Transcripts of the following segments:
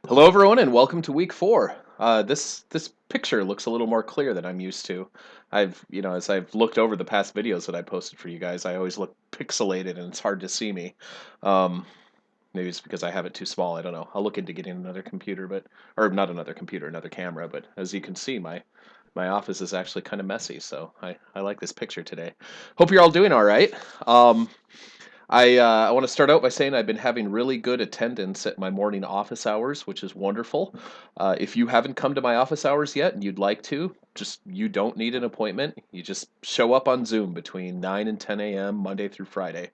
Hello, everyone, and welcome to week four. This picture looks a little more clear than I'm used to. As I've looked over the past videos that I posted for you guys, I always look pixelated and it's hard to see me. Um, Maybe it's because I have it too small. I don't know. I'll look into getting another computer, or not another computer, another camera. But as you can see, my office is actually kind of messy, so I like this picture today. Hope you're all doing all right. Um, I want to start out by saying I've been having really good attendance at my morning office hours, which is wonderful. If you haven't come to my office hours yet and you'd like to, you don't need an appointment. You just show up on Zoom between 9 and 10 a.m. Monday through Friday.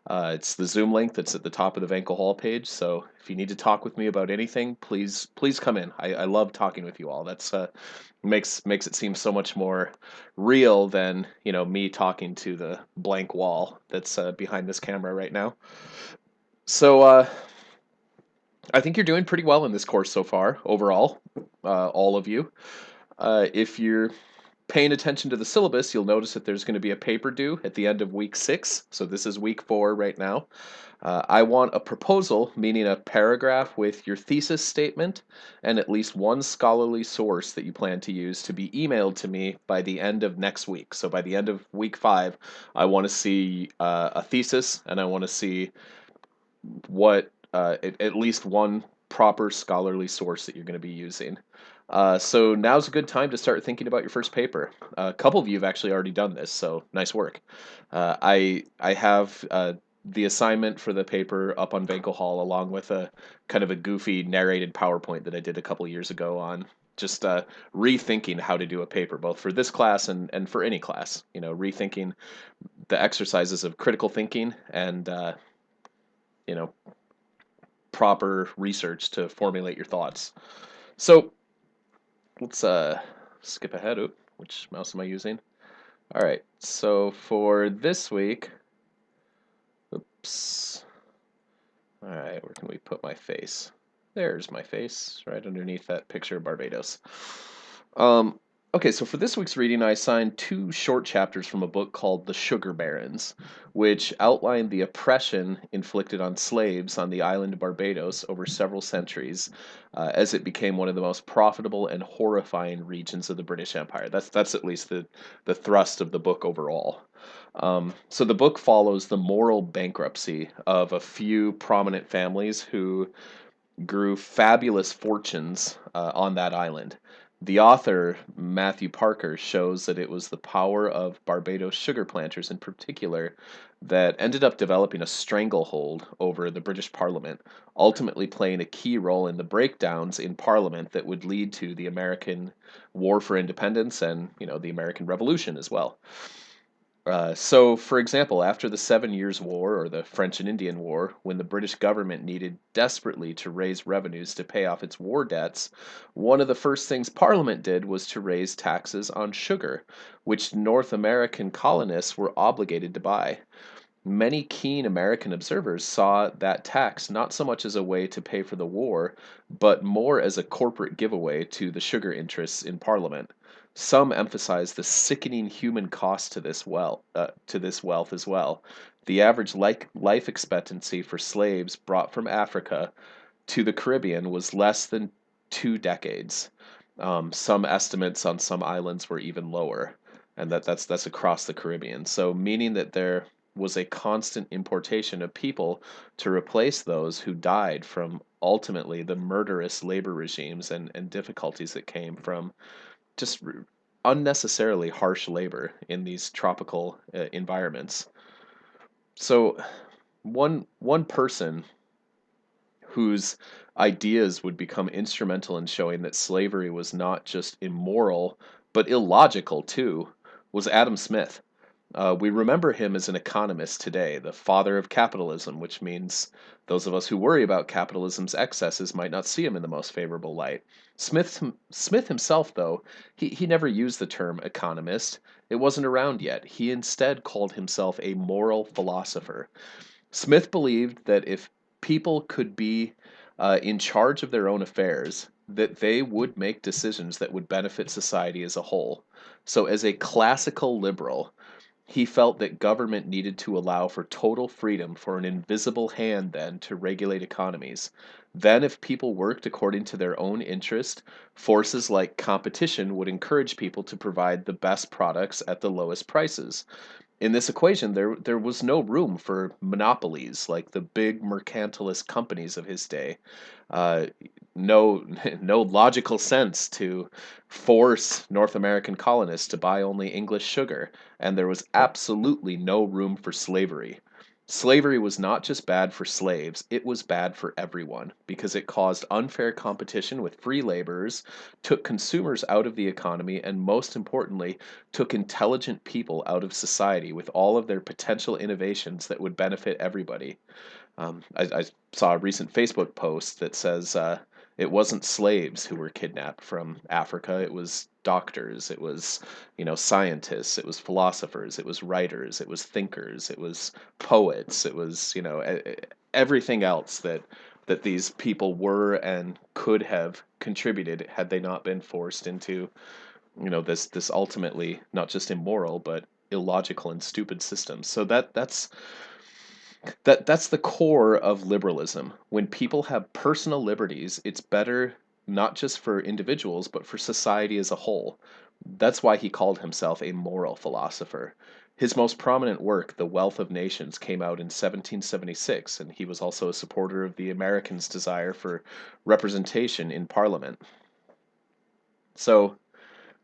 It's the Zoom link that's at the top of the Vankel Hall page. So if you need to talk with me about anything, please come in. I love talking with you all. That's makes it seem so much more real than me talking to the blank wall that's behind this camera right now. So I think you're doing pretty well in this course so far overall, all of you. If you're paying attention to the syllabus, you'll notice that there's going to be a paper due at the end of week 6. So this is week 4 right now. I want a proposal, meaning a paragraph with your thesis statement and at least one scholarly source that you plan to use to be emailed to me by the end of next week. So by the end of week 5, I want to see a thesis and I want to see what at least one proper scholarly source that you're going to be using. So now's a good time to start thinking about your first paper. A couple of you have actually already done this, so nice work. I have the assignment for the paper up on Vankel Hall, along with a kind of a goofy narrated PowerPoint that I did a couple years ago on just rethinking how to do a paper, both for this class and for any class. Rethinking the exercises of critical thinking and you know proper research to formulate your thoughts. So let's skip ahead. Oop, which mouse am I using? All right. So for this week, oops. All right, where can we put my face? There's my face, right underneath that picture of Barbados. Um, okay, so for this week's reading, I assigned 2 short chapters from a book called The Sugar Barons, which outlined the oppression inflicted on slaves on the island of Barbados over several centuries, as it became one of the most profitable and horrifying regions of the British Empire. That's at least the thrust of the book overall. So the book follows the moral bankruptcy of a few prominent families who grew fabulous fortunes on that island. The author, Matthew Parker, shows that it was the power of Barbados sugar planters in particular that ended up developing a stranglehold over the British Parliament, ultimately playing a key role in the breakdowns in Parliament that would lead to the American War for Independence and, the American Revolution as well. So, for example, after the Seven Years' War or the French and Indian War, when the British government needed desperately to raise revenues to pay off its war debts, one of the first things Parliament did was to raise taxes on sugar, which North American colonists were obligated to buy. Many keen American observers saw that tax not so much as a way to pay for the war, but more as a corporate giveaway to the sugar interests in Parliament. Some emphasized the sickening human cost to this wealth as well. The average life expectancy for slaves brought from Africa to the Caribbean was less than 2 decades. Some estimates on some islands were even lower, and that's across the Caribbean. So meaning that there was a constant importation of people to replace those who died from ultimately the murderous labor regimes and difficulties that came from just unnecessarily harsh labor in these tropical environments. So one person whose ideas would become instrumental in showing that slavery was not just immoral but illogical too was Adam Smith. We remember him as an economist today, the father of capitalism, which means those of us who worry about capitalism's excesses might not see him in the most favorable light. Smith himself, though, he never used the term economist. It wasn't around yet. He instead called himself a moral philosopher. Smith believed that if people could be in charge of their own affairs, that they would make decisions that would benefit society as a whole. So, as a classical liberal, He felt that government needed to allow for total freedom for an invisible hand then to regulate economies. Then, if people worked according to their own interest, forces like competition would encourage people to provide the best products at the lowest prices. In this equation, there was no room for monopolies like the big mercantilist companies of his day. Uh, no, no logical sense to force North American colonists to buy only English sugar, and there was absolutely no room for slavery. Slavery was not just bad for slaves, it was bad for everyone because it caused unfair competition with free laborers, took consumers out of the economy, and most importantly, took intelligent people out of society with all of their potential innovations that would benefit everybody. I saw a recent Facebook post that says it wasn't slaves who were kidnapped from Africa. It was doctors. It was, scientists. It was philosophers. It was writers. It was thinkers. It was poets. It was, everything else that these people were and could have contributed had they not been forced into, this ultimately not just immoral but illogical and stupid system. So that's the core of liberalism. When people have personal liberties, it's better not just for individuals, but for society as a whole. That's why he called himself a moral philosopher. His most prominent work, The Wealth of Nations, came out in 1776, and he was also a supporter of the Americans' desire for representation in Parliament. So,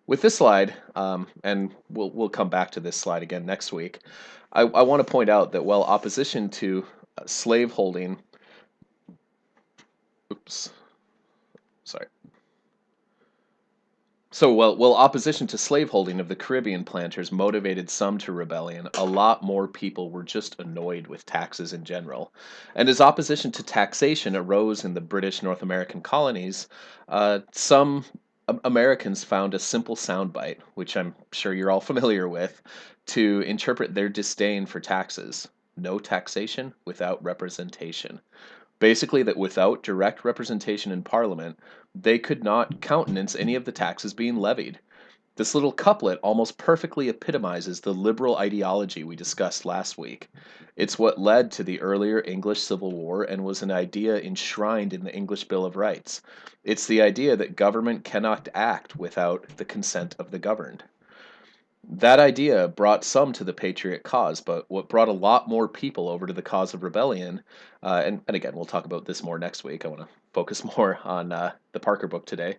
with this slide, and we'll come back to this slide again next week, I want to point out that while opposition to slaveholding, oops, sorry. So while opposition to slaveholding of the Caribbean planters motivated some to rebellion, a lot more people were just annoyed with taxes in general. And as opposition to taxation arose in the British North American colonies, some Americans found a simple soundbite, which I'm sure you're all familiar with, to interpret their disdain for taxes. No taxation without representation. Basically, that without direct representation in Parliament, they could not countenance any of the taxes being levied. This little couplet almost perfectly epitomizes the liberal ideology we discussed last week. It's what led to the earlier English Civil War and was an idea enshrined in the English Bill of Rights. It's the idea that government cannot act without the consent of the governed. That idea brought some to the patriot cause, but what brought a lot more people over to the cause of rebellion, and again, we'll talk about this more next week. I want to focus more on the Parker book today.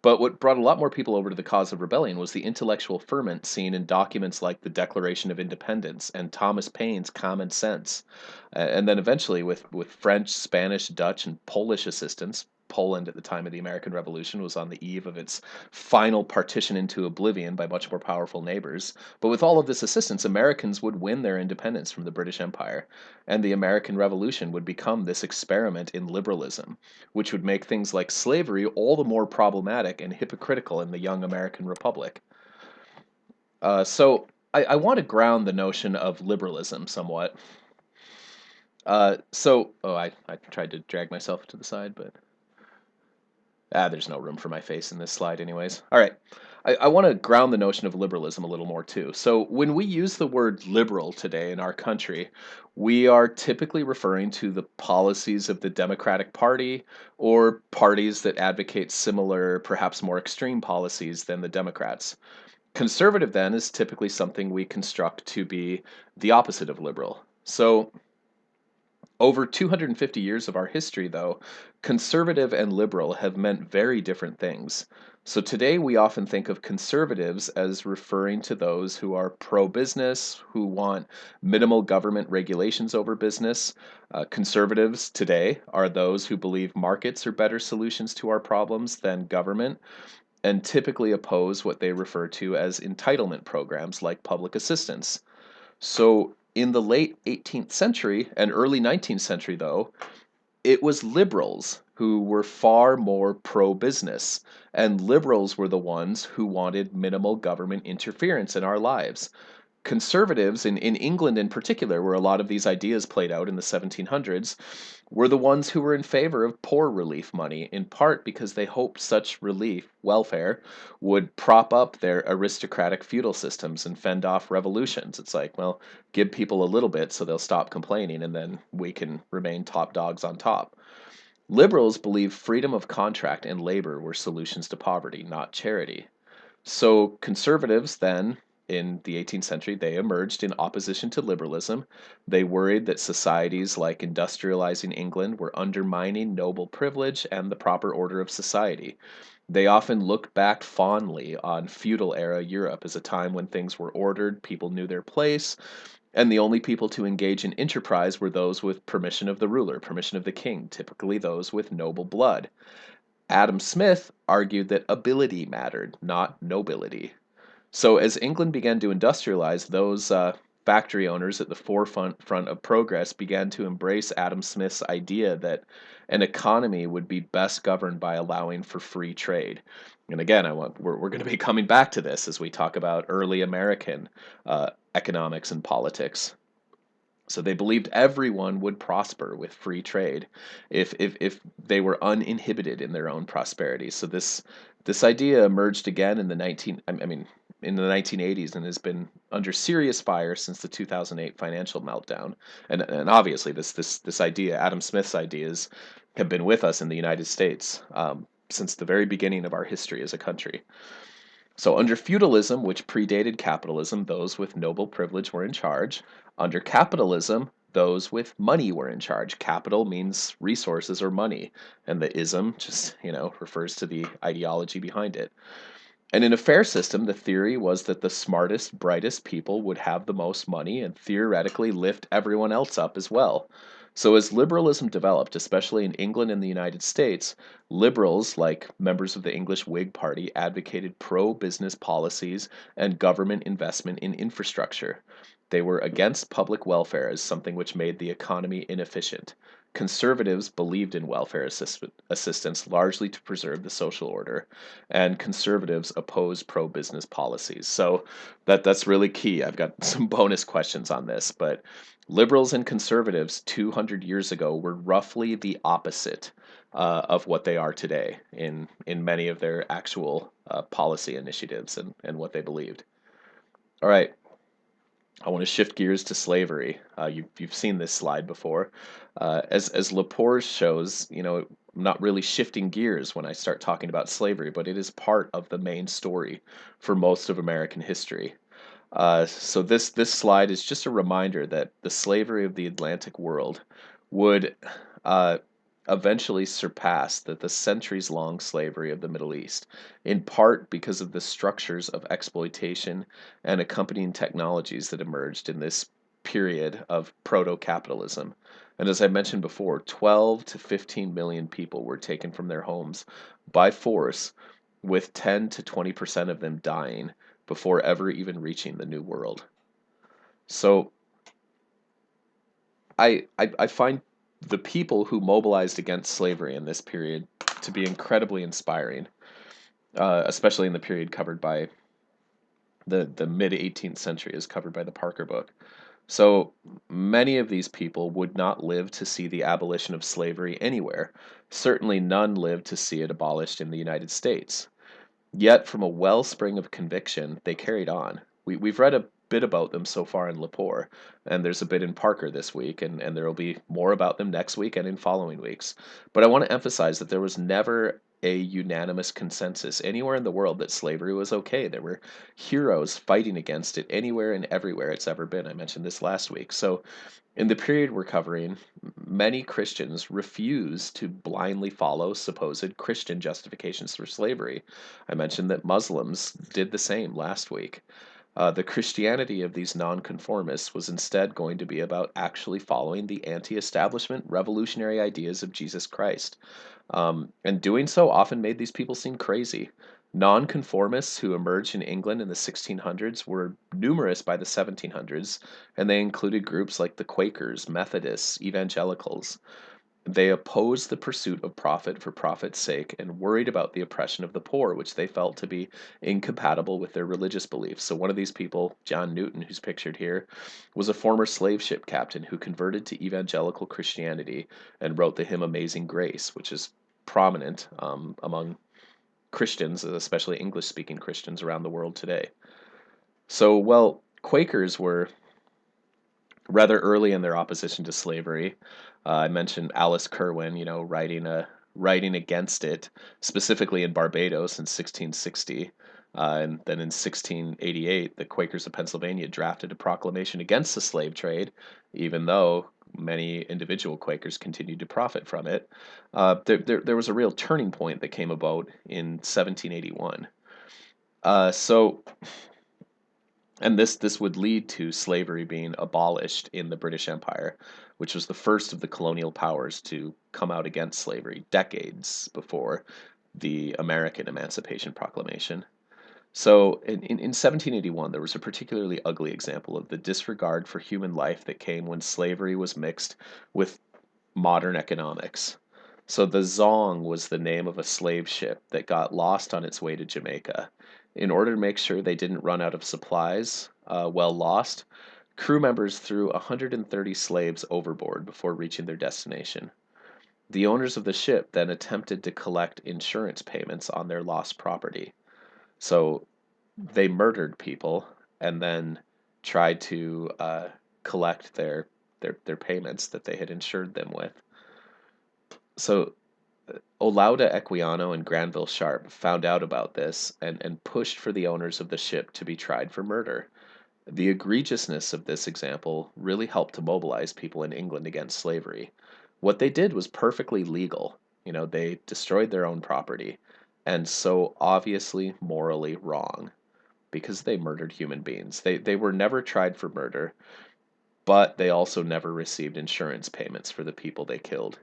But what brought a lot more people over to the cause of rebellion was the intellectual ferment seen in documents like the Declaration of Independence and Thomas Paine's Common Sense. And then eventually, with French, Spanish, Dutch, and Polish assistance, Poland at the time of the American Revolution was on the eve of its final partition into oblivion by much more powerful neighbors. But with all of this assistance, Americans would win their independence from the British Empire, and the American Revolution would become this experiment in liberalism, which would make things like slavery all the more problematic and hypocritical in the young American Republic. So I want to ground the notion of liberalism somewhat. I tried to drag myself to the side, but there's no room for my face in this slide anyways. All right. I want to ground the notion of liberalism a little more too. So when we use the word liberal today in our country, we are typically referring to the policies of the Democratic Party or parties that advocate similar, perhaps more extreme policies than the Democrats. Conservative then is typically something we construct to be the opposite of liberal. So over 250 years of our history, though, conservative and liberal have meant very different things. So today we often think of conservatives as referring to those who are pro business, who want minimal government regulations over business. Conservatives today are those who believe markets are better solutions to our problems than government, and typically oppose what they refer to as entitlement programs like public assistance. So in the late 18th century and early 19th century, though, it was liberals who were far more pro business, and liberals were the ones who wanted minimal government interference in our lives. Conservatives in England in particular, where a lot of these ideas played out in the 1700s, were the ones who were in favor of poor relief money, in part because they hoped such relief, welfare, would prop up their aristocratic feudal systems and fend off revolutions. It's like, well, give people a little bit so they'll stop complaining, and then we can remain top dogs on top. Liberals believed freedom of contract and labor were solutions to poverty, not charity. So conservatives then in the 18th century, they emerged in opposition to liberalism. They worried that societies like industrializing England were undermining noble privilege and the proper order of society. They often looked back fondly on feudal era Europe as a time when things were ordered, people knew their place, and the only people to engage in enterprise were those with permission of the ruler, permission of the king, typically those with noble blood. Adam Smith argued that ability mattered, not nobility. So as England began to industrialize, those factory owners at the forefront of progress began to embrace Adam Smith's idea that an economy would be best governed by allowing for free trade. And again, we're going to be coming back to this as we talk about early American economics and politics. So they believed everyone would prosper with free trade if they were uninhibited in their own prosperity. So this idea emerged again in the 1980s and has been under serious fire since the 2008 financial meltdown. And obviously this idea, Adam Smith's ideas, have been with us in the United States since the very beginning of our history as a country. So, under feudalism, which predated capitalism, those with noble privilege were in charge. Under capitalism, those with money were in charge. Capital means resources or money, and the ism just, refers to the ideology behind it. And in a fair system, the theory was that the smartest, brightest people would have the most money and theoretically lift everyone else up as well. So, as liberalism developed, especially in England and the United States, liberals, like members of the English Whig Party, advocated pro business policies and government investment in infrastructure. They were against public welfare as something which made the economy inefficient. Conservatives believed in welfare assistance largely to preserve the social order, and conservatives opposed pro-business policies. So that's really key. I've got some bonus questions on this, but liberals and conservatives 200 years ago were roughly the opposite of what they are today in many of their actual policy initiatives and what they believed. All right, I want to shift gears to slavery. You've seen this slide before. As Lepore shows, I'm not really shifting gears when I start talking about slavery, but it is part of the main story for most of American history. So this slide is just a reminder that the slavery of the Atlantic world would uh, eventually surpass the centuries-long slavery of the Middle East, in part because of the structures of exploitation and accompanying technologies that emerged in this period of proto-capitalism. And as I mentioned before, 12 to 15 million people were taken from their homes by force, with 10 to 20% of them dying before ever even reaching the New World. So I find the people who mobilized against slavery in this period to be incredibly inspiring, especially in the period covered by the mid 18th century, as covered by the Parker book. So many of these people would not live to see the abolition of slavery anywhere. Certainly none lived to see it abolished in the United States. Yet, from a wellspring of conviction, they carried on. We've read a bit about them so far in Lepore, and there's a bit in Parker this week, and there will be more about them next week and in following weeks. But I want to emphasize that there was never a unanimous consensus anywhere in the world that slavery was okay. There were heroes fighting against it anywhere and everywhere it's ever been. I mentioned this last week. So in the period we're covering, many Christians refuse to blindly follow supposed Christian justifications for slavery. I mentioned that Muslims did the same last week. The Christianity of these nonconformists was instead going to be about actually following the anti establishment revolutionary ideas of Jesus Christ. And doing so often made these people seem crazy. Nonconformists who emerged in England in the 1600s were numerous by the 1700s, and they included groups like the Quakers, Methodists, evangelicals. They opposed the pursuit of profit for profit's sake and worried about the oppression of the poor, which they felt to be incompatible with their religious beliefs. So, one of these people, John Newton, who's pictured here, was a former slave ship captain who converted to evangelical Christianity and wrote the hymn Amazing Grace, which is prominent among Christians, especially English speaking Christians around the world today. So, well, Quakers were rather early in their opposition to slavery. I mentioned Alice Kerwin, writing against it, specifically in Barbados in 1660. And then in 1688, the Quakers of Pennsylvania drafted a proclamation against the slave trade, even though many individual Quakers continued to profit from it. There was a real turning point that came about in 1781. So and this would lead to slavery being abolished in the British Empire, which was the first of the colonial powers to come out against slavery decades before the American Emancipation Proclamation. So in 1781, there was a particularly ugly example of the disregard for human life that came when slavery was mixed with modern economics. So the Zong was the name of a slave ship that got lost on its way to Jamaica. In order to make sure they didn't run out of supplies well lost, crew members threw 130 slaves overboard before reaching their destination. The owners of the ship then attempted to collect insurance payments on their lost property. So they murdered people and then tried to collect their payments that they had insured them with. So Olaudah Equiano and Granville Sharp found out about this and pushed for the owners of the ship to be tried for murder. The egregiousness of this example really helped to mobilize people in England against slavery. What they did was perfectly legal. They destroyed their own property, and so obviously morally wrong because they murdered human beings. They were never tried for murder, but they also never received insurance payments for the people they killed.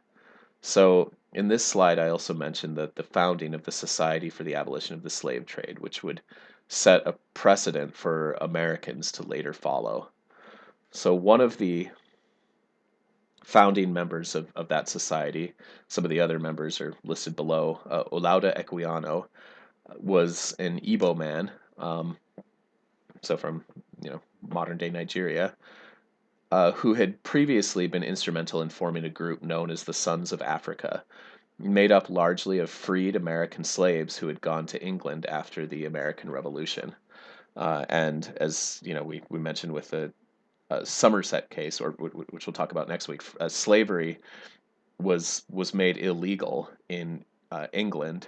So, in this slide, I also mentioned that the founding of the Society for the Abolition of the Slave Trade, which would set a precedent for Americans to later follow. So, one of the founding members of that society, some of the other members are listed below. Olaudah Equiano was an Igbo man, so from modern day Nigeria, who had previously been instrumental in forming a group known as the Sons of Africa, made up largely of freed American slaves who had gone to England after the American Revolution. And as we mentioned with the Somerset case, or which we'll talk about next week, slavery was made illegal in England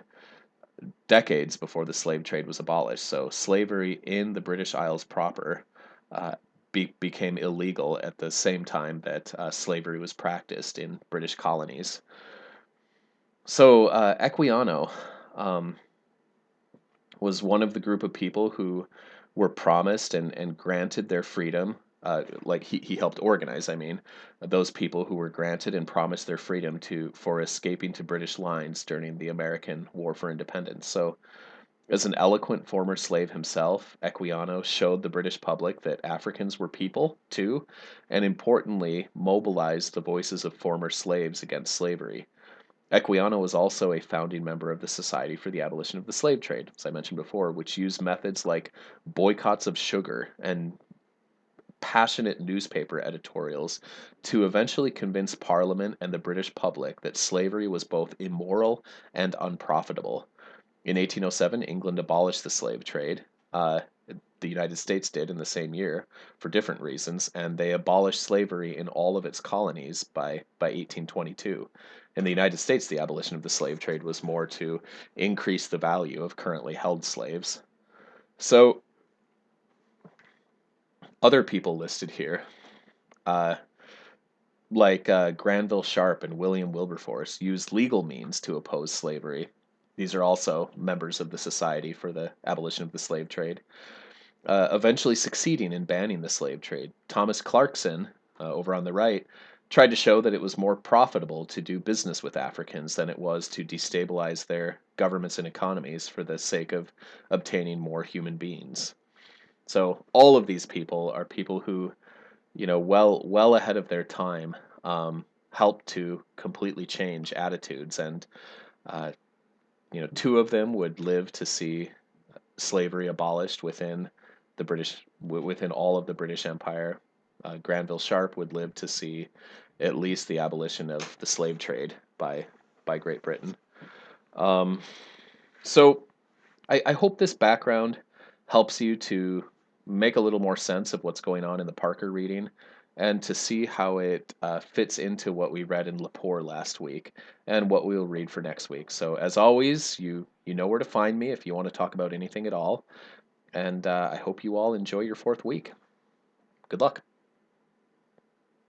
decades before the slave trade was abolished. So slavery in the British Isles proper became illegal at the same time that slavery was practiced in British colonies. So Equiano was one of the group of people who were promised and granted their freedom. Like he helped organize, I mean, those people who were granted and promised their freedom for escaping to British lines during the American War for Independence. So, as an eloquent former slave himself, Equiano showed the British public that Africans were people too, and importantly, mobilized the voices of former slaves against slavery. Equiano was also a founding member of the Society for the Abolition of the Slave Trade, as I mentioned before, which used methods like boycotts of sugar and passionate newspaper editorials to eventually convince Parliament and the British public that slavery was both immoral and unprofitable. In 1807, England abolished the slave trade. The United States did in the same year for different reasons, and they abolished slavery in all of its colonies by 1822. In the United States, the abolition of the slave trade was more to increase the value of currently held slaves. So, other people listed here, uh, like Granville Sharp and William Wilberforce, used legal means to oppose slavery. These are also members of the Society for the Abolition of the Slave Trade, eventually succeeding in banning the slave trade. Thomas Clarkson, over on the right, tried to show that it was more profitable to do business with Africans than it was to destabilize their governments and economies for the sake of obtaining more human beings. So all of these people are people who, well ahead of their time, helped to completely change attitudes. And uh, two of them would live to see slavery abolished within all of the British Empire. Granville Sharp would live to see at least the abolition of the slave trade by Great Britain. Um, so I hope this background helps you to make a little more sense of what's going on in the Parker reading and to see how it fits into what we read in Lepore last week and what we'll read for next week. So as always, you know where to find me if you want to talk about anything at all. And I hope you all enjoy your fourth week. Good luck.